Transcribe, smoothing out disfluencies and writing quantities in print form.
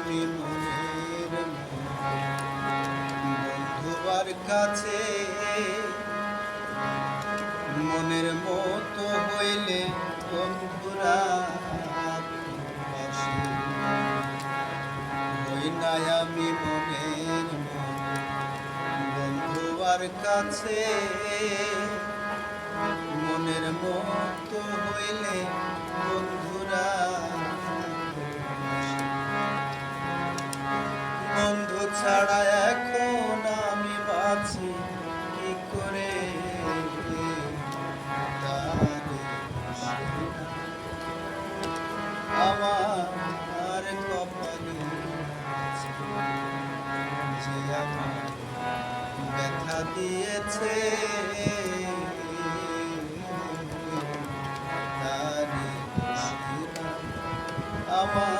আমি মনের বন্ধুবার কাছে মনের মতো হইলে বন্ধুরা হই নাই আমি মনের বন্ধুবার কাছে মনের মতো হইলে বন্ধুরা বন্ধু ছাড়া এখন আমি বাঁচি কি করে আমার কপালে যে আমার ব্যথা দিয়েছে তারি আমার